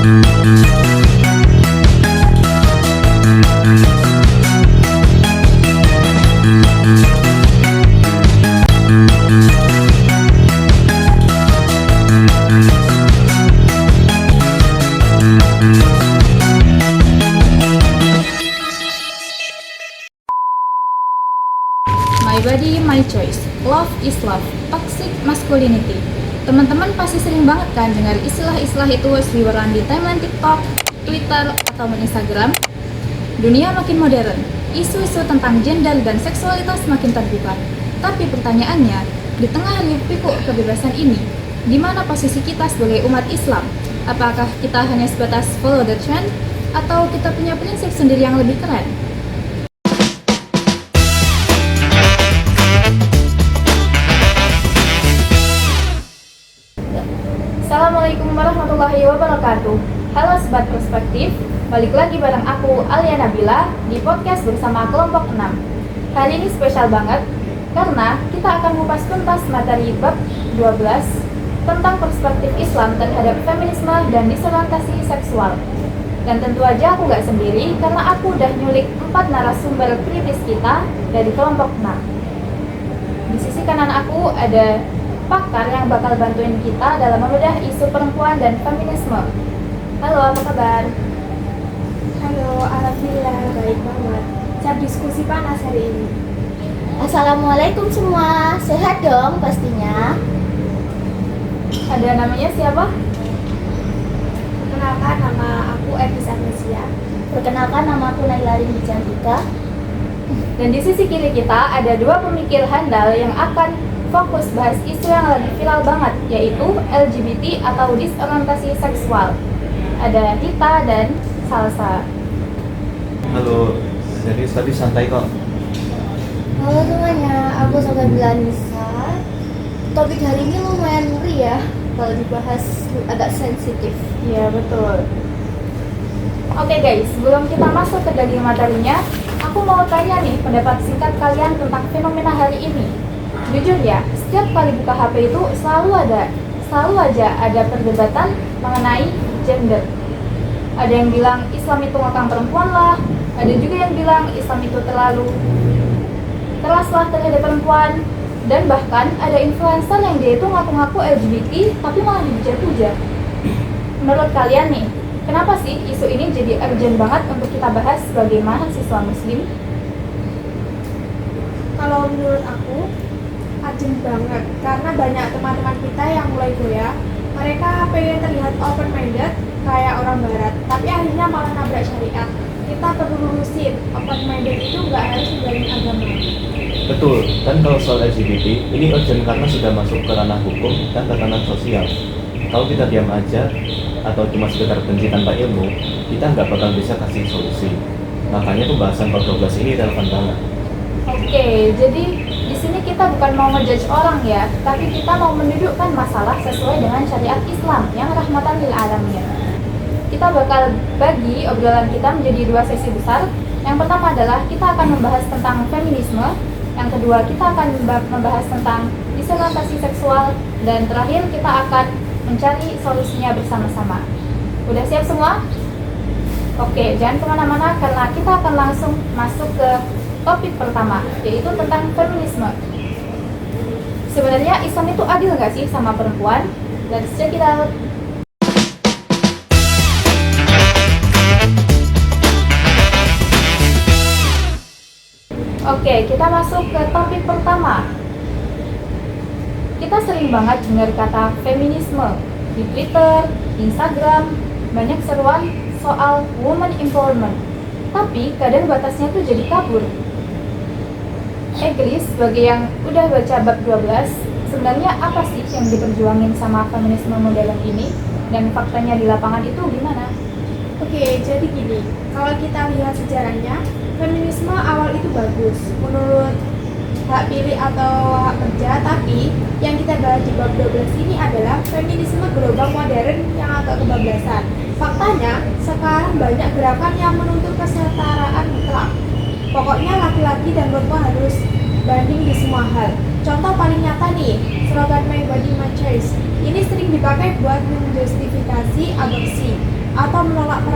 My body, my choice. Love is love. Toxic masculinity. Teman-teman pasti sering banget kan dengar istilah-istilah itu seliweran di timeline TikTok, Twitter, atau Instagram. Dunia makin modern, isu-isu tentang gender dan seksualitas makin terbuka. Tapi pertanyaannya, di tengah hiruk-pikuk kebebasan ini, di mana posisi kita sebagai umat Islam? Apakah kita hanya sebatas follow the trend, atau kita punya prinsip sendiri yang lebih keren? Assalamualaikum warahmatullahi wabarakatuh. Halo Sobat Perspektif, balik lagi bareng aku Alia Nabila di podcast bersama kelompok 6. Hari ini spesial banget karena kita akan mengupas tuntas materi bab 12 tentang perspektif Islam terhadap feminisme dan disorientasi seksual. Dan tentu aja aku gak sendiri karena aku udah nyulik 4 narasumber kritis kita dari kelompok 6. Di sisi kanan aku ada pakar yang bakal bantuin kita dalam membedah isu perempuan dan feminisme. Halo, apa kabar? Halo, alhamdulillah baik banget. Siap diskusi panas hari ini. Assalamualaikum semua, sehat dong pastinya. Ada namanya siapa? Perkenalkan, nama aku Evis Agnesia. Perkenalkan, nama aku Naila Rindy Cantika. Dan di sisi kiri kita ada 2 pemikir handal yang akan fokus bahas isu yang lagi viral banget, yaitu LGBT atau disorientasi seksual. Ada Rita dan Salsa. Halo, serius tapi santai kok. Halo semuanya, aku Soga Nisa. Topik hari ini lumayan ngeri ya, kalau dibahas agak sensitif. Iya, betul. Oke guys, sebelum kita masuk ke daging materinya, aku mau tanya nih pendapat singkat kalian tentang fenomena hari ini. Jujur ya, setiap kali buka HP itu selalu aja ada perdebatan mengenai gender. Ada yang bilang Islam itu ngekang perempuan lah, ada juga yang bilang Islam itu terlalu keras lah terhadap perempuan, dan bahkan ada influencer yang dia itu ngaku-ngaku LGBT tapi malah dipuja-puja. Menurut kalian nih, kenapa sih isu ini jadi urgent banget untuk kita bahas sebagai mahasiswa muslim? Kalau menurut aku, urgent banget karena banyak teman-teman kita yang mulai goyah. Mereka pengen terlihat open-minded kayak orang barat, tapi akhirnya malah nabrak syariat. Kita perlu lurusin, open-minded itu nggak harus ninggalin agama. Betul, dan kalau soal LGBT, ini urgent karena sudah masuk ke ranah hukum dan tatanan sosial. Kalau kita diam aja, atau cuma sekedar benci tanpa ilmu, kita nggak bakal bisa kasih solusi. Makanya pembahasan bab 12 ini relevan banget. Oke, jadi di sini kita bukan mau ngejudge orang ya, tapi kita mau mendudukkan masalah sesuai dengan syariat Islam yang rahmatan lil alamin. Kita bakal bagi obrolan kita menjadi 2 sesi besar. Yang pertama adalah kita akan membahas tentang feminisme, yang kedua kita akan membahas tentang disorientasi seksual, dan terakhir kita akan mencari solusinya bersama-sama. Udah siap semua? Oke, jangan kemana-mana karena kita akan langsung masuk ke topik pertama, yaitu tentang feminisme. Sebenarnya Islam itu adil nggak sih sama perempuan? Let's check it out. Oke, kita masuk ke topik pertama. Kita sering banget dengar kata feminisme di Twitter, Instagram, banyak seruan soal woman empowerment. Tapi kadang batasnya tuh jadi kabur. Egris, sebagai yang udah baca bab 12, sebenarnya apa sih yang diperjuangin sama feminisme modern ini? Dan faktanya di lapangan itu gimana? Oke, jadi gini, kalau kita lihat sejarahnya, feminisme awal itu bagus menurut hak pilih atau hak kerja, tapi yang kita bahas di bab 12 ini adalah feminisme global modern yang agak kebablasan. Faktanya, sekarang banyak gerakan yang menuntut kesetaraan mutlak. Pokoknya laki-laki dan perempuan harus banding di semua hal. Contoh paling nyata nih, slogan My Body My Choice. Ini sering dipakai buat menjustifikasi aborsi.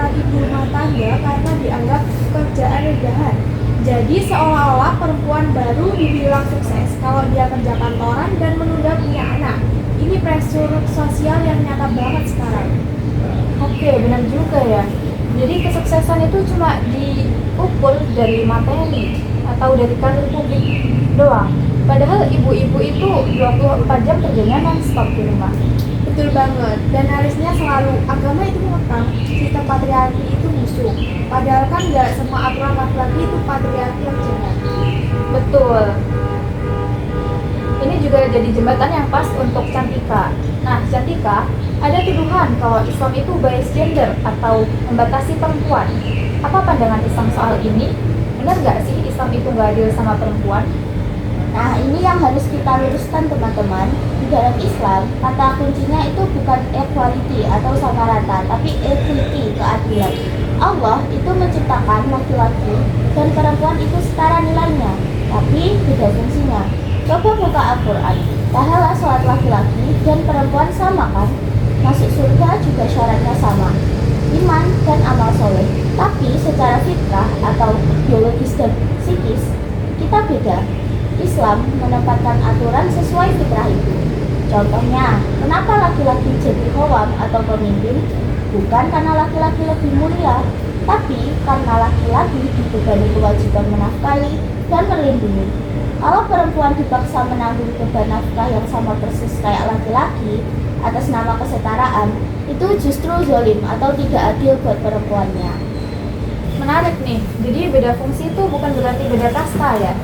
seorang ibu rumah tangga karena dianggap pekerjaan redahan. Jadi seolah-olah perempuan baru dibilang sukses kalau dia kerja kantoran dan menunda punya anak. Ini pressure sosial yang nyata banget sekarang. Oke, benar juga ya. Jadi kesuksesan itu cuma diukur dari materi atau dari karir publik doang. Padahal ibu-ibu itu 24 jam kerjanya non-stop di rumah. Betul banget, dan harusnya selalu agama itu mengekang sistem patriarki itu musuh. Padahal kan nggak semua aturan laki-laki itu patriarki yang jahat. Betul. Ini juga jadi jembatan yang pas untuk Cantika. Nah, Cantika, ada tuduhan kalau Islam itu bias gender atau membatasi perempuan. Apa pandangan Islam soal ini? Benar nggak sih Islam itu nggak adil sama perempuan? Nah, ini yang harus kita luruskan teman-teman. Di dalam Islam, kata kuncinya itu bukan equality atau sama rata, tapi equity, keadilan. Allah itu menciptakan laki-laki dan perempuan itu setara nilainya, tapi beda fungsinya. Coba buka Al-Quran, pahala sholat laki-laki dan perempuan sama kan? Masuk surga juga syaratnya sama, iman dan amal soleh. Tapi secara fitrah atau biologis dan psikis, kita beda. Islam menempatkan aturan sesuai fitrah itu. Contohnya, kenapa laki-laki jadi khawam atau pemimpin? Bukan karena laki-laki lebih mulia, tapi karena laki-laki dibebani kewajiban menafkahi dan melindungi. Kalau perempuan dipaksa menanggung beban nafkah yang sama persis kayak laki-laki atas nama kesetaraan, itu justru zalim atau tidak adil buat perempuannya. Menarik nih, jadi beda fungsi itu bukan berarti beda kasta ya?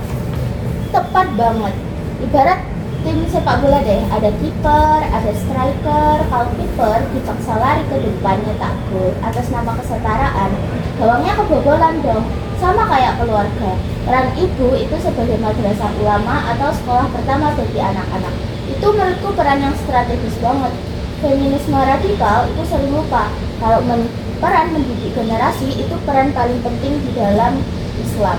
Tepat banget. Ibarat tim sepak bola deh, ada kiper, ada striker. Kalau kiper dipaksa lari ke depan nyetak gol atas nama kesetaraan, gawangnya kebobolan dong. Sama kayak keluarga. Peran ibu itu sebagai madrasah ulama atau sekolah pertama bagi anak-anak. Itu menurutku peran yang strategis banget. Feminisme radikal itu sering lupa kalau peran mendidik generasi itu peran paling penting di dalam Islam.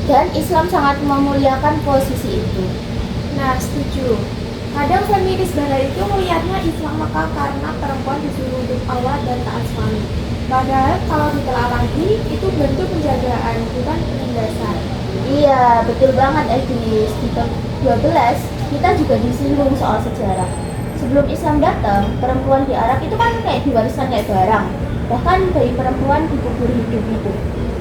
Dan Islam sangat memuliakan posisi itu. Nah, setuju. Kadang feminis barat itu melihatnya Islam maka karena perempuan disuruh untuk Allah dan taat suami. Padahal kalau ditelaah lagi, itu bentuk penjagaan, bukan penindasan. Iya, betul banget Edis. Di bab 12, kita juga disinggung soal sejarah. Sebelum Islam datang, perempuan di Arab itu kan kayak diwariskan kayak barang. Bahkan bayi perempuan dikubur hidup-hidup.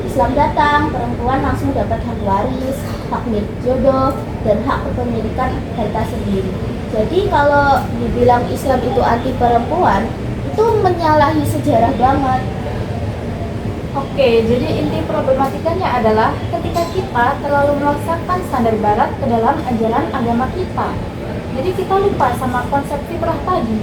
Islam datang, perempuan langsung dapat hak waris, hak milik jodoh, dan hak kepemilikan harta sendiri. Jadi kalau dibilang Islam itu anti perempuan, itu menyalahi sejarah banget. Oke, jadi inti problematikanya adalah ketika kita terlalu melekatkan standar barat ke dalam ajaran agama kita. Jadi kita lupa sama konsep fitrah tadi.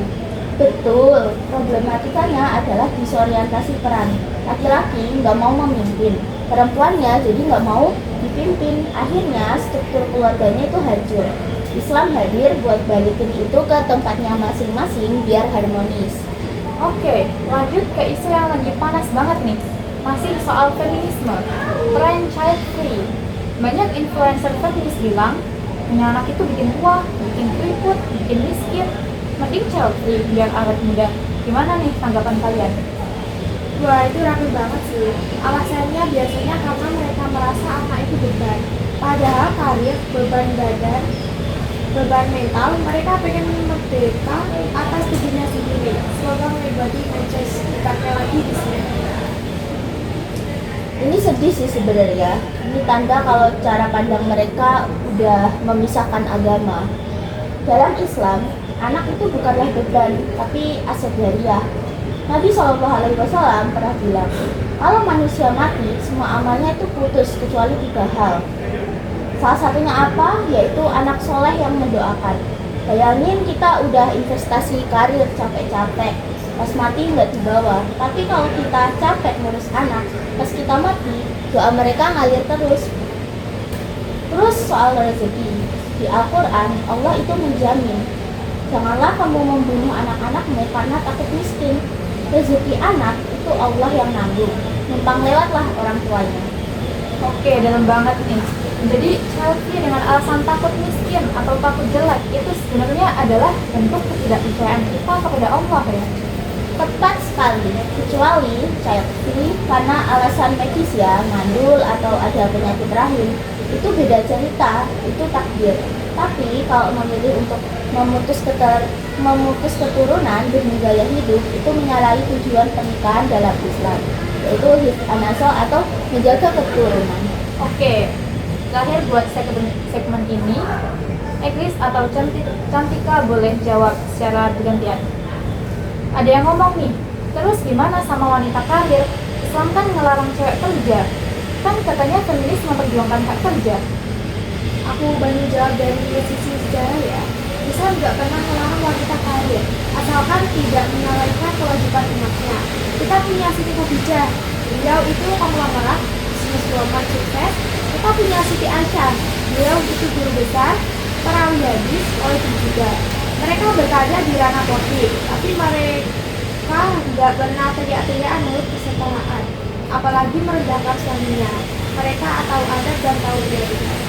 Betul, problematikanya adalah disorientasi peran. Laki-laki nggak mau memimpin, perempuannya jadi nggak mau dipimpin. Akhirnya struktur keluarganya itu hancur. Islam hadir buat balikin itu ke tempatnya masing-masing biar harmonis. Oke, lanjut ke isu yang lagi panas banget nih. Masih soal feminisme, tren child free. Banyak influencer feminis bilang, punya anak itu bikin tua, bikin keriput, bikin miskin. Mending child free biar awet muda. Gimana nih tanggapan kalian? Wah, itu rame banget sih. Alasannya biasanya karena mereka merasa anak itu beban. Padahal karir, beban badan, beban mental, mereka pengen merdeka atas tubuhnya sendiri. Semoga mengobati Manchester dipakai lagi di sini. Ini sedih sih sebenarnya. Ini tanda kalau cara pandang mereka udah memisahkan agama. Dalam Islam, anak itu bukanlah beban, tapi aset jariah. Nabi SAW pernah bilang, kalau manusia mati, semua amalnya itu putus kecuali 3 hal. Salah satunya apa? Yaitu anak soleh yang mendoakan. Bayangin kita udah investasi karir capek-capek, pas mati nggak dibawa. Tapi kalau kita capek ngurus anak, pas kita mati, doa mereka ngalir terus. Terus soal rezeki, di Al-Quran Allah itu menjamin, janganlah kamu membunuh anak-anakmu karena takut miskin. Rezeki anak itu Allah yang nanggung, numpang lewatlah orang tuanya. Oke, dalam banget nih. Jadi child free dengan alasan takut miskin atau takut jelek itu sebenarnya adalah bentuk ketidakpercayaan kita kepada Allah ya. Tepat sekali. sekali, kecuali child free karena alasan medis ya, mandul atau ada penyakit rahim. Itu beda cerita, itu takdir. Tapi kalau memilih untuk memutus keturunan demi gaya hidup, itu menyalahi tujuan pernikahan dalam Islam, yaitu hifz an-nasl atau menjaga keturunan. Oke, terakhir buat segmen ini, Eglis atau Cantika boleh jawab secara bergantian. Ada yang ngomong nih, terus gimana sama wanita karir? Islam kan ngelarang cewek kerja, kan katanya feminis memperjuangkan hak kerja. Aku bantu jawab dari sisi sejarah ya. Islam nggak pernah melarang wanita karir, asalkan tidak melalaikan kewajiban umatnya. Kita punya Siti Khadijah, beliau itu konglomerat bisniswoman sukses. Kita punya Siti Aisyah, beliau itu guru besar, perawi hadis, politik juga. Mereka berkarya di ranah politik, tapi mereka nggak pernah teriak-teriak menurut kesetaraan, apalagi merendahkan suaminya. Mereka tahu adat dan tahu prioritas.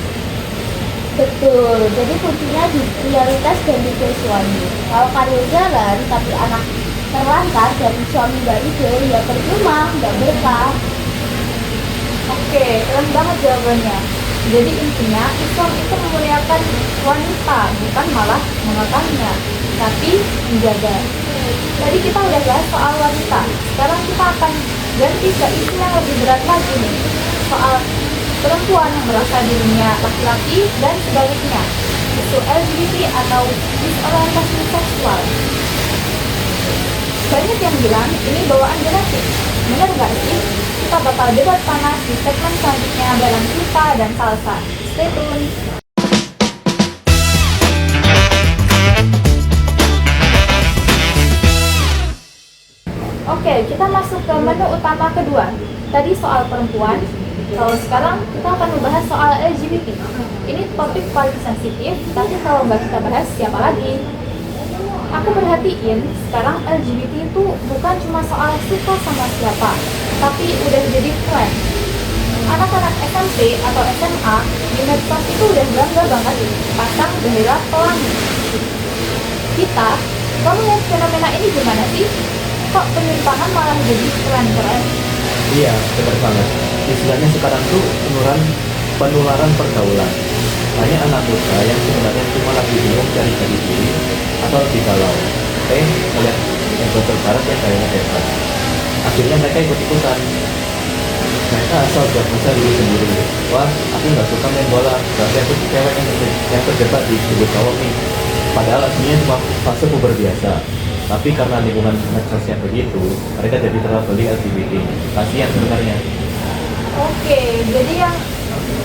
Betul, jadi kuncinya di prioritas dan di suami. Kalau karir jalan tapi anak terlantar dan suami nggak ide, ya percuma, nggak berkah. Oke, keren banget jawabannya. Jadi intinya Islam itu memuliakan wanita, bukan malah mengekangnya, tapi menjaga. Tadi kita udah bahas soal wanita. Sekarang kita akan ganti ke isu yang lebih berat lagi nih, soal perempuan yang merasa dirinya laki-laki dan sebaliknya, isu LGBT atau disorientasi seksual. Banyak yang bilang ini bawaan genetik. Benar nggak sih? Kita bakal debat panas di segmen selanjutnya bareng Siva dan Salsa. Stay tune. Oke, kita masuk ke menu utama kedua. Tadi soal perempuan. Kalau sekarang kita akan membahas soal LGBT. Ini topik paling sensitif, tapi kalau nggak kita bahas, siapa lagi? Aku perhatiin, sekarang LGBT itu bukan cuma soal suka sama siapa, tapi udah jadi tren. Anak-anak SMP atau SMA di medsos itu udah bangga banget pasang bendera pelangi. Kita, kamu lihat fenomena ini gimana sih? Kok penyimpangan malah jadi tren-tren? Iya, benar banget. Istilahnya sekarang tuh penularan pergaulan. Banyak anak muda yang sebenarnya cuma lagi bingung cari jati diri atau lebih galau. Melihat yang bocor barat yang gayanya bebas. Akhirnya mereka ikut-ikutan. Mereka asal buat masa diri sendiri. Wah, aku nggak suka main bola. Berarti aku cewek yang terjebak di sudut cowok nih. Padahal aslinya cuma fase puber biasa. Tapi karena lingkungan medsosnya begitu, mereka jadi terlabeli LGBT. Kasihan sebenarnya. Oke,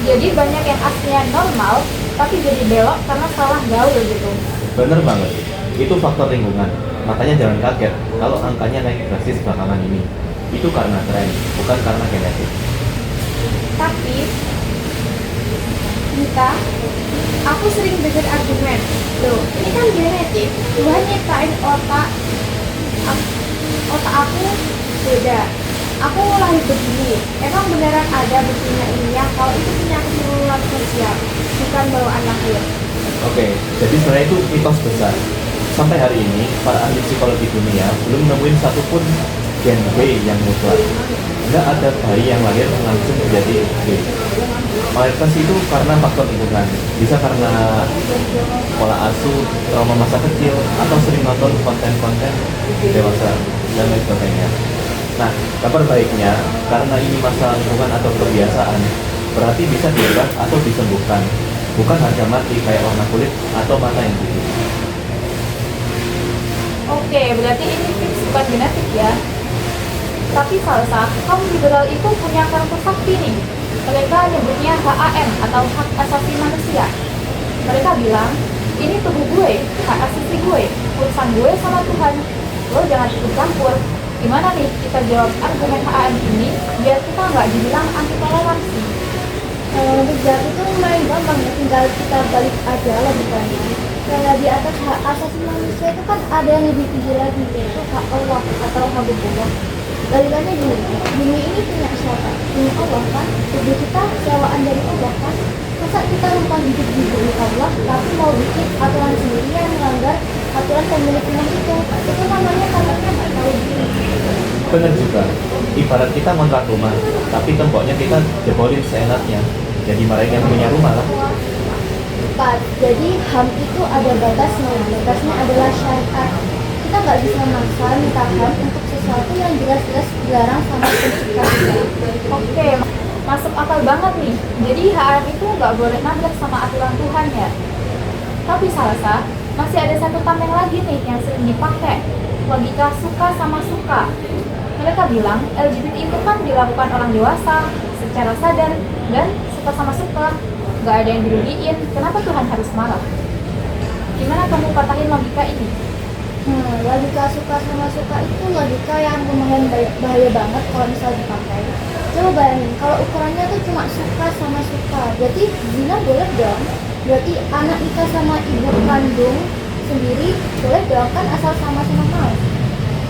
jadi banyak yang aslinya normal, tapi jadi belok karena salah gaul gitu. Bener banget, itu faktor lingkungan. Makanya jangan kaget kalau angkanya naik drastis belakangan ini. Itu karena tren, bukan karena genetik. Tapi, Gita, aku sering dengar argumen, loh ini kan genetik, Tuhan nyiptain otak aku beda. Aku lahir begini, emang beneran ada buktinya ilmiah kalau itu punya keturunan sosial, bukan bawaan lahir. Oke, jadi sebenarnya itu mitos besar. Sampai hari ini, para ahli psikologi dunia belum nemuin satupun gen B yang mutlak. Nggak ada bayi yang lahir langsung menjadi B. Mayoritas itu karena faktor lingkungan, bisa karena pola asuh, trauma masa kecil, atau sering nonton konten-konten dewasa dan lain sebagainya. Nah, kabar baiknya, karena ini masalah lingkungan atau kebiasaan, berarti bisa diubah atau disembuhkan, bukan harga mati kayak warna kulit atau mata yang putih. oke, berarti ini fix bukan genetik ya. Tapi Salsa, kaum liberal itu punya karakter sakti nih. Mereka nyebutnya HAM atau hak asasi manusia. Mereka bilang, ini tubuh gue, hak asasi gue, urusan gue sama Tuhan. Lo jangan ikut campur. Gimana nih kita jawab argumen HAM ini biar kita nggak dibilang anti toleransi? Untuk jawab itu lumayan gampang ya, tinggal kita balik aja logikanya. Kayak di atas hak asasi manusia itu kan ada yang lebih tinggi lagi, yaitu hak Allah atau hak Allah. Balikannya gini, bumi ini punya siapa? Punya Allah kan? Tubuh kita sewaan dari Allah kan? Masa kita lupa hidup di bumi Allah, tapi mau bikin aturan sendiri yang melanggar aturan pemilik rumah itu? Itu namanya katanya nggak tahu diri. Bener juga, ibarat kita ngontrak rumah, tapi temboknya kita jebolin seenaknya. Jadi marahin yang punya rumah lah. Tepat. Jadi HAM itu ada batasnya. Batasnya adalah syariat. Kita nggak bisa maksa minta HAM untuk sesuatu yang jelas-jelas dilarang sama pencipta kita. Oke, masuk akal banget nih. Jadi HAM itu nggak boleh nabrak sama aturan Tuhan ya. Tapi Salsa, masih ada satu tameng lagi nih yang sering dipakai. Logika suka sama suka. Mereka bilang LGBT itu kan dilakukan orang dewasa, secara sadar, dan suka sama suka. Nggak ada yang dirugiin, kenapa Tuhan harus marah? Gimana kamu patahin logika ini? Logika suka sama suka itu logika yang lumayan bahaya banget kalau misal dipakai. Coba bayangin, kalau ukurannya tuh cuma suka sama suka, berarti zina boleh dong. Berarti anak nikah sama ibu kandung sendiri boleh dong, kan asal sama-sama mau.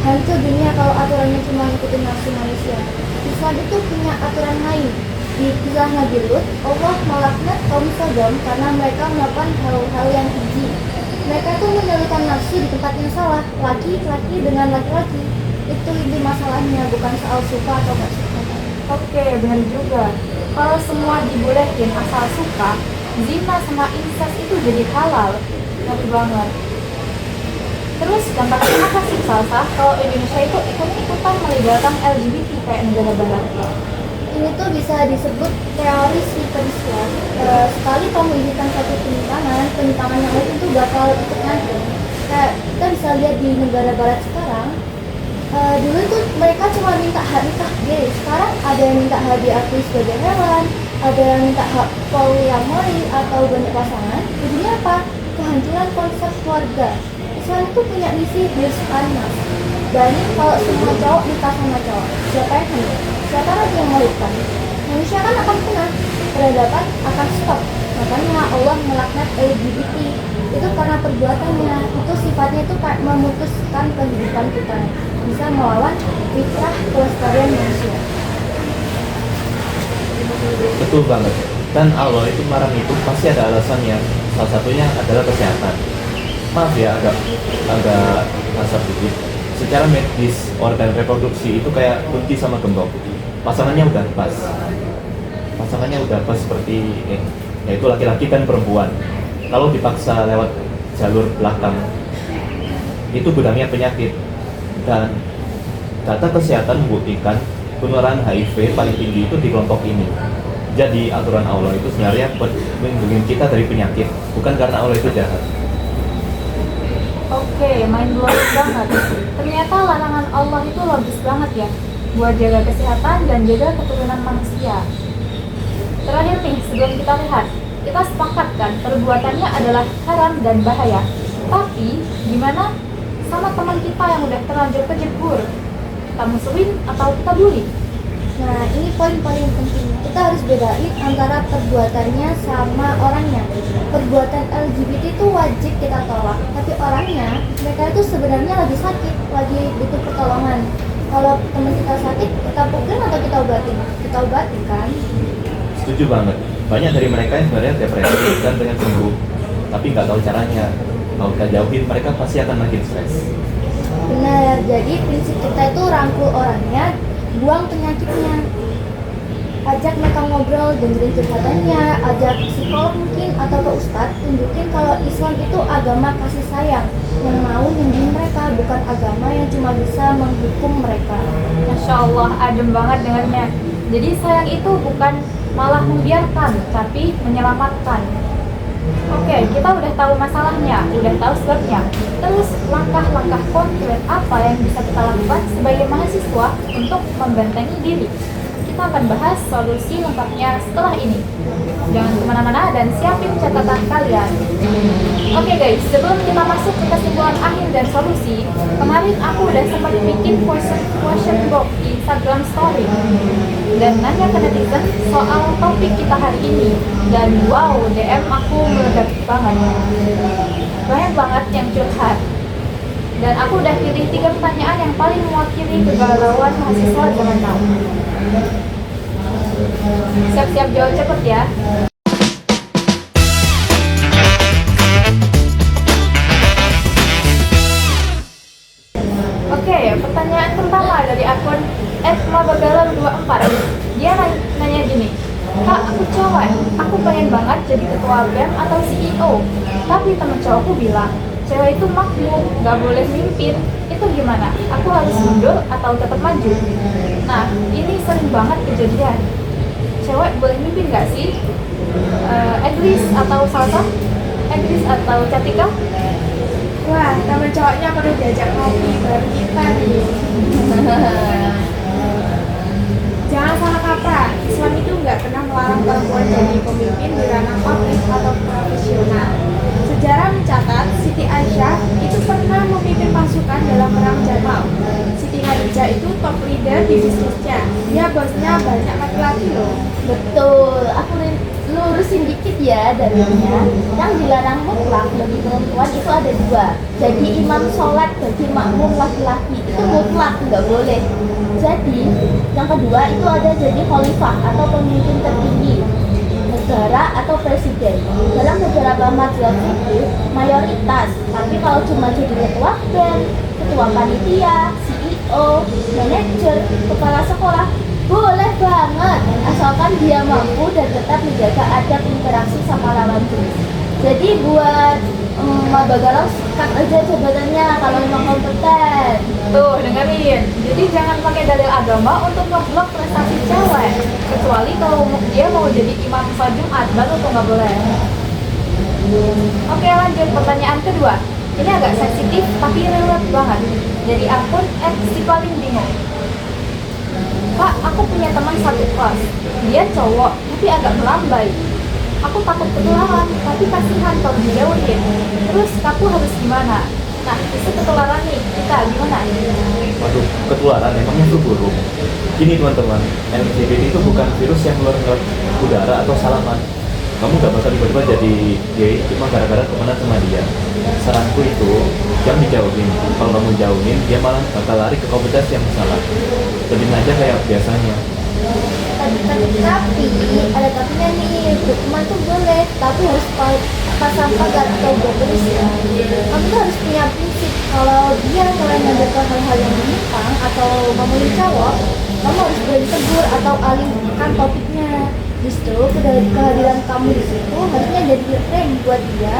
Hancur dunia kalau aturannya cuma ngikutin nafsu manusia. Islam itu punya aturan lain. Di kisah Nabi Lut, Allah melaknat kaum Sodom karena mereka melakukan hal-hal yang keji. Mereka itu menyalurkan nafsu di tempat yang salah, laki-laki dengan laki-laki. Itu inti masalahnya, bukan soal suka atau gak suka. Oke, benar juga. Kalau semua dibolehin asal suka, zina sama incest itu jadi halal. Ngeri banget. Terus dampaknya apa sih Salsa kalau Indonesia itu ikut-ikutan melegalkan LGBT kayak negara barat? Ini tuh bisa disebut teroris hiperislam. Sekali kamu izinkan satu penyimpangan yang lain itu bakal ikut nyantol. Kayak kita bisa lihat di negara barat sekarang. Dulu tuh mereka cuma minta hak nikah gay. Sekarang ada yang minta hak diakui sebagai hewan, ada yang minta hak poliamori atau banyak pasangan. Ujungnya apa? Kehancuran konsep keluarga. Islam itu punya misi bersihkan mas. Dan kalau semua cowok nikah sama cowok, siapa yang hamil? Siapa lagi yang melahirkan? Manusia kan akan punah, peradaban akan stop. Makanya Allah melaknat LGBT. Itu karena perbuatannya, itu sifatnya itu kayak memutuskan kehidupan kita, bisa melawan fitrah kelestarian manusia. Betul banget. Dan Allah itu marah itu pasti ada alasannya. Salah satunya adalah kesehatan. Maaf ya, agak kasar dikit. Secara medis, organ reproduksi itu kayak kunci sama gembok. Pasangannya udah pas seperti yaitu laki-laki dan perempuan. Kalau dipaksa lewat jalur belakang, itu gudangnya penyakit. Dan data kesehatan membuktikan penularan HIV paling tinggi itu di kelompok ini. Jadi aturan Allah itu sebenarnya melindungi kita dari penyakit, bukan karena Allah itu jahat. Oke, mind blowing banget. Ternyata larangan Allah itu logis banget ya, buat jaga kesehatan dan jaga keturunan manusia. Terakhir nih, sebelum kita lihat, kita sepakat kan perbuatannya adalah haram dan bahaya. Tapi gimana sama teman kita yang udah terlanjur kejebur? Kita musuhin atau kita bully? Nah, ini poin paling penting. Kita harus bedain antara perbuatannya sama orangnya. Perbuatan LGBT itu wajib kita tolak, tapi orangnya, mereka itu sebenarnya lagi sakit, lagi butuh pertolongan. Kalau teman kita sakit, kita pukulin atau kita obatin? Kita obatin kan? Setuju banget. Banyak dari mereka yang sebenarnya depresi dan pengen sembuh, tapi nggak tahu caranya. Kalau kita jauhin, mereka pasti akan makin stres. Benar, jadi prinsip kita itu rangkul orangnya, buang penyakitnya. Ajak mereka ngobrol, dengerin curhatannya, ajak psikolog mungkin atau ke ustadz, tunjukin kalau Islam itu agama kasih sayang yang mau nyembuhin mereka, bukan agama yang cuma bisa menghukum mereka. Masya Allah, adem banget dengarnya. Jadi sayang itu bukan malah membiarkan, tapi menyelamatkan. Oke, kita udah tahu masalahnya, udah tahu sebabnya. Terus langkah-langkah konkret apa yang bisa kita lakukan sebagai mahasiswa untuk membentengi diri? Kita akan bahas solusi lengkapnya setelah ini. Jangan kemana-mana dan siapin catatan kalian. Oke guys, sebelum kita masuk ke kesimpulan akhir dan solusi, kemarin aku udah sempat bikin question box di Instagram story dan nanya ke netizen soal topik kita hari ini. Dan wow, DM aku meledak banget. Banyak banget yang curhat. Dan aku udah pilih 3 pertanyaan yang paling mewakili kegalauan mahasiswa zaman now. Siap-siap jawab cepet ya. Oke, pertanyaan pertama dari akun Mabagalang 24. Dia nanya gini, Kak, aku cewek, aku pengen banget jadi ketua BEM atau CEO. Tapi temen cowokku bilang, cewek itu makmum, gak boleh mimpin. Itu gimana? Aku harus mundur atau tetap maju? Nah, ini sering banget kejadian. Cewek boleh mimpin gak sih? Eglis atau Salsa? Eglis atau Catika? Wah, teman cowoknya perlu diajak ngopi baru kita nih. Jangan salah kaprah, Islam itu nggak pernah melarang perempuan jadi pemimpin di ranah publik atau profesional. Sejarah mencatat, Siti Aisyah itu pernah memimpin pasukan dalam perang Jamal. Siti Khadijah itu top leader di bisnisnya. Dia bosnya banyak laki-laki loh. Betul, aku lurusin dikit ya dalilnya. Yang dilarang mutlak bagi perempuan itu ada dua. Jadi imam sholat bagi makmum laki-laki itu mutlak, nggak boleh. Jadi yang kedua itu ada jadi khalifah atau pemimpin tertinggi negara atau presiden. Dalam beberapa majelis itu mayoritas, tapi kalau cuma jadi ketua BEM, ketua panitia, CEO, manajer, kepala sekolah boleh banget, asalkan dia mampu dan tetap menjaga adab interaksi sama lawan jenis. Jadi buat Mabagalang sikat aja jabatannya kalau memang kompeten. Tuh, dengerin. Jadi jangan pakai dalil agama untuk ngeblok prestasi cewek. Kecuali kalau dia mau jadi imam sholat Jumat, baru tuh nggak boleh. Oke, lanjut pertanyaan kedua. Ini agak sensitif tapi relate banget. Dari akun @si paling bingung. Kak, aku punya teman satu kelas. Dia cowok, tapi agak melambai. Aku takut ketularan, tapi kasihan kalau dijauhin. Terus aku harus gimana? Nah, itu ketularan nih, kita gimana? Waduh, ketularan emangnya itu buruk. Gini teman-teman, LGBT itu bukan virus yang keluar lewat udara atau salaman. Kamu gak bakal tiba-tiba jadi gay cuma gara-gara temenan sama dia. Saranku itu, jangan dijauhin. Kalau kamu jauhin, dia malah bakal lari ke komunitas yang salah. Jadiin aja kayak biasanya. Tapi ada tapinya nih, berteman tuh boleh, tapi harus pasang pagar atau bertulis ya. Kamu tuh harus punya prinsip kalau dia mulai mengajarkan hal-hal yang menyimpang atau ngomongin cowok, kamu harus berani tegur atau alihkan topiknya. Justru kehadiran kamu di situ harusnya jadi rem buat dia.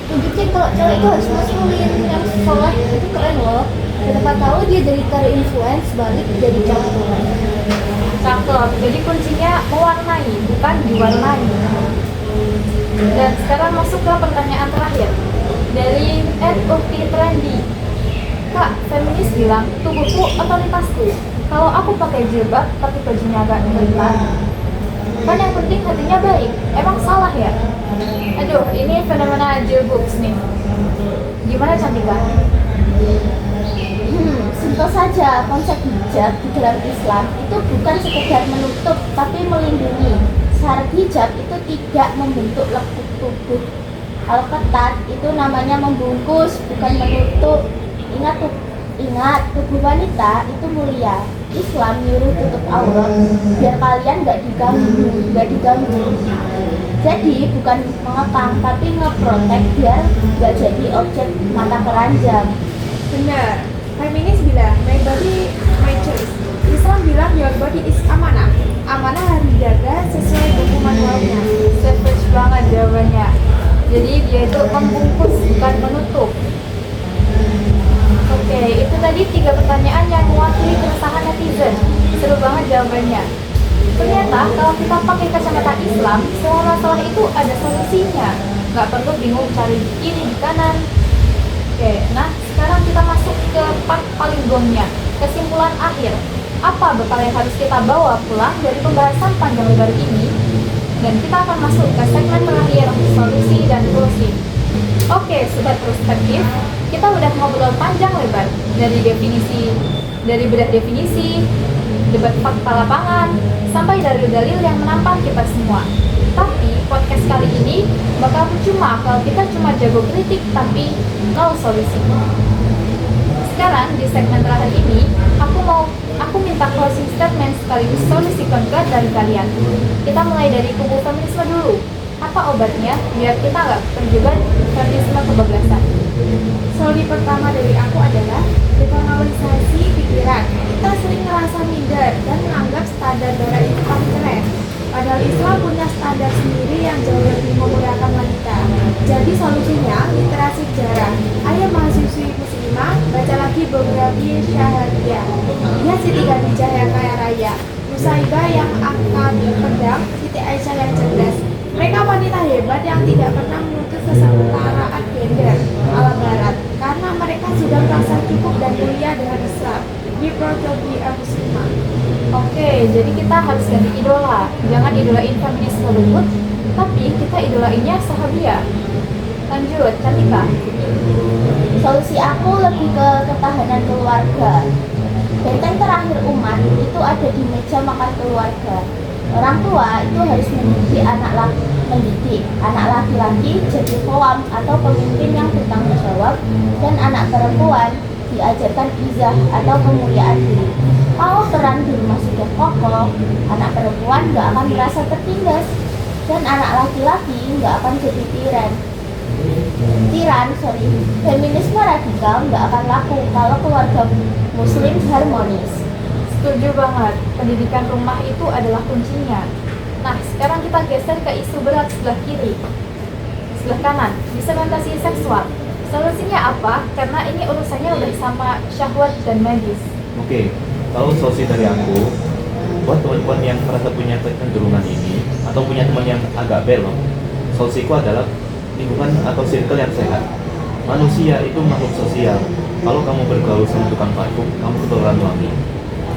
Tunjukin kalau cewek itu harus muslim yang soleh, itu keren loh. Siapa tahu dia jadi terinfluence balik jadi cowok. Cakep, jadi kuncinya mewarnai, bukan diwarnai. Dan sekarang masuk ke pertanyaan terakhir dari @ukti_trendy. Kak, feminis bilang tubuhku otoritasku. Kalau aku pakai jilbab tapi bajunya agak kelihatan, kan yang penting hatinya baik. Emang salah ya? Aduh, ini fenomena jilbabs nih. Gimana Cantika? Simpel saja, konsep hijab di dalam Islam itu bukan sekedar menutup tapi melindungi. Syarat hijab itu tidak membentuk lekuk tubuh. Kalau ketat itu namanya membungkus, bukan menutup. Ingat, tubuh wanita itu mulia. Islam nyuruh tutup aurat biar kalian nggak diganggu. Jadi bukan mengekang tapi ngeprotek biar nggak jadi objek mata keranjang. Benar. Feminis bilang, my body, my choice. Islam bilang, your body is amanah. Amanah harus dijaga sesuai buku manualnya. Savage banget jawabannya. Jadi dia itu membungkus, bukan menutup. Oke, itu tadi 3 pertanyaan yang mewakili keresahan netizen. Seru banget jawabannya. Ternyata kalau kita pakai kacamata Islam, semua masalah itu ada solusinya. Nggak perlu bingung cari di kiri, di kanan. Oke, nah sekarang kita masuk ke part paling gongnya, kesimpulan akhir. Apa bekal yang harus kita bawa pulang dari pembahasan panjang lebar ini? Dan kita akan masuk ke segmen terakhir, solusi dan closing. Oke, sobat perspektif, kita udah ngobrol panjang lebar dari bedah definisi, debat fakta lapangan, sampai dalil-dalil yang menampar kita semua. Tapi podcast kali ini bakal percuma kalau kita cuma jago kritik tapi nol solusi. Sekarang di segmen terakhir ini, aku minta closing statement sekaligus solusi konkret dari kalian. Kita mulai dari kubu feminisme dulu. Apa obatnya biar kita nggak terjebak feminisme kebablasan? Solusi pertama dari aku adalah denormalisasi pikiran. Kita sering ngerasa minder dan Ya, lihat Siti Khadijah yang kaya raya, Nusaibah yang akan pedang, Siti Aisyah yang cerdas. Mereka wanita hebat yang tidak pernah menuntut kesetaraan gender ala barat karena mereka sudah merasa cukup dan mulia dengan Islam. Be proud to be a Muslimah. Oke, jadi kita harus ganti idola. Jangan idolain feminis Hollywood, tapi kita idolainnya Sahabiah. Lanjut, Cantika. Solusi aku lebih ke ketahanan keluarga. Benteng terakhir umat itu ada di meja makan keluarga. Orang tua itu harus mendidik anak laki-laki jadi qawam atau pemimpin yang bertanggung jawab, dan anak perempuan diajarkan izah atau kemuliaan diri. Kalau peran di rumah sudah kokoh, anak perempuan nggak akan merasa tertindas, dan anak laki-laki nggak akan jadi tiran. Feminisme radikal nggak akan laku kalau keluarga muslim harmonis. Setuju banget, pendidikan rumah itu adalah kuncinya. Nah, sekarang kita geser ke isu berat sebelah kiri. Sebelah kanan, disegmentasi seksual. Solusinya apa? Karena ini urusannya udah sama syahwat dan medis. Oke, kalau solusi dari aku, buat teman-teman yang merasa punya kecenderungan ini atau punya teman yang agak belok, solusiku adalah lingkungan atau circle yang sehat. Manusia itu makhluk sosial. Kalau kamu bergaul sama tukang parfum, kamu ketularan wangi.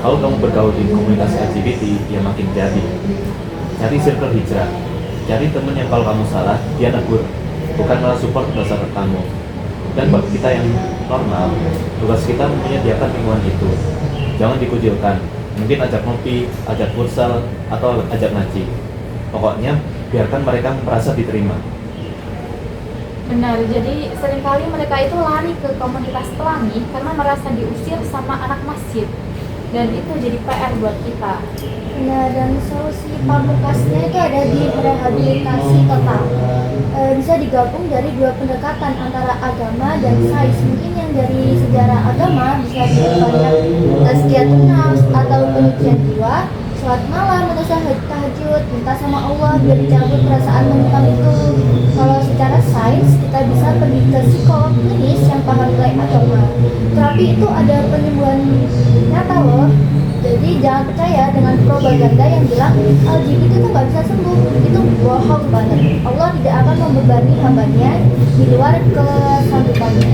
Kalau kamu bergaul di komunitas LGBT, ya makin jadi. Cari circle hijrah. Cari teman yang kalau kamu salah, dia negur, bukan malah support dasar kamu. Dan buat kita yang normal, tugas kita menyediakan lingkungan itu. Jangan dikucilkan. Mungkin ajak ngopi, ajak futsal, atau ajak ngaji. Pokoknya biarkan mereka merasa diterima. Benar, jadi seringkali mereka itu lari ke komunitas pelangi karena merasa diusir sama anak masjid. Dan itu jadi PR buat kita. Nah, dan solusi pamungkasnya itu ada di rehabilitasi total. Bisa digabung dari dua pendekatan antara agama dan sains. Mungkin yang dari sejarah agama bisa diperbanyak tazkiyatun nafs atau penyucian jiwa, sholat malam atau tahajud, minta sama Allah biar dicabut perasaan menentang itu. Kalau secara sains kita bisa pergi ke psikolog klinis yang paham nilai agama. Terapi itu ada penyembuhan nyata loh. Jadi jangan percaya dengan propaganda yang bilang LGBT itu nggak bisa sembuh. Itu bohong banget. Allah tidak akan membebani hambanya di luar kesanggupannya.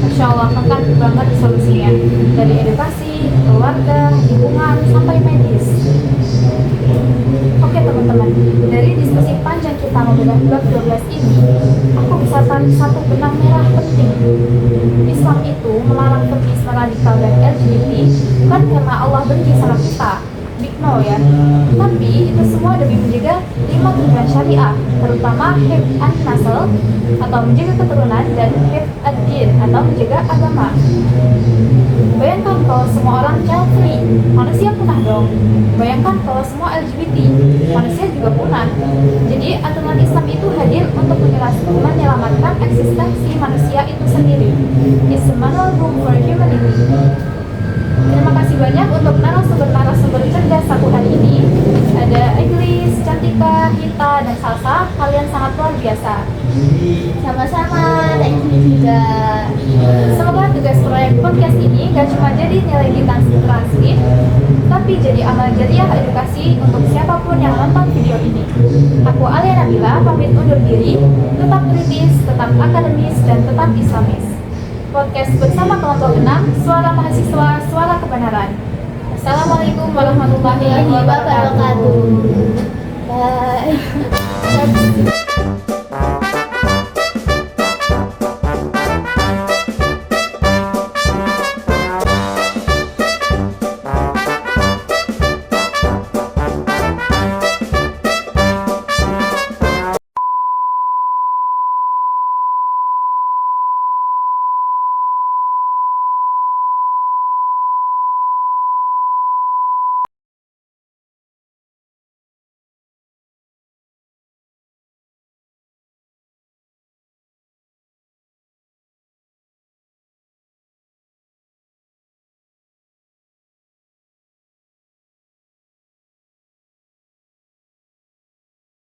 Masya Allah, lengkap banget solusinya. Dari edukasi, keluarga, lingkungan, sampai medis. Oke teman-teman, dari diskusi panjang kita membedah bab 12 ini, aku bisa tarik satu benang merah penting. Islam itu melarang feminisme radikal dan LGBT bukan karena Allah benci sama kita, big no ya, tapi itu semua demi menjaga 5 tujuan syariah, terutama hifz an-nasl atau menjaga keturunan, dan hifz ad-din atau menjaga agama. Bayangkan kalau semua orang child free, manusia punah dong. Bayangkan kalau semua LGBT, manusia juga punah. Jadi aturan Islam itu hadir untuk menyelamatkan eksistensi manusia itu sendiri. It's a manual book for humanity. Terima kasih banyak untuk narasumber cerdas aku hari ini. Ada Eglis, Cantika, Hita, dan Salsa. Kalian sangat luar biasa. Sama-sama, thank you juga. Semoga tugas proyek podcast ini gak cuma jadi nilai di transkrip, tapi jadi amal jariah edukasi untuk siapapun yang nonton video ini. Aku Alia Nabila, pamit undur diri. Tetap kritis, tetap akademis, dan tetap islamis. Podcast bersama kelompok 6, suara mahasiswa, suara kebenaran. Assalamualaikum warahmatullahi wabarakatuh. Bye.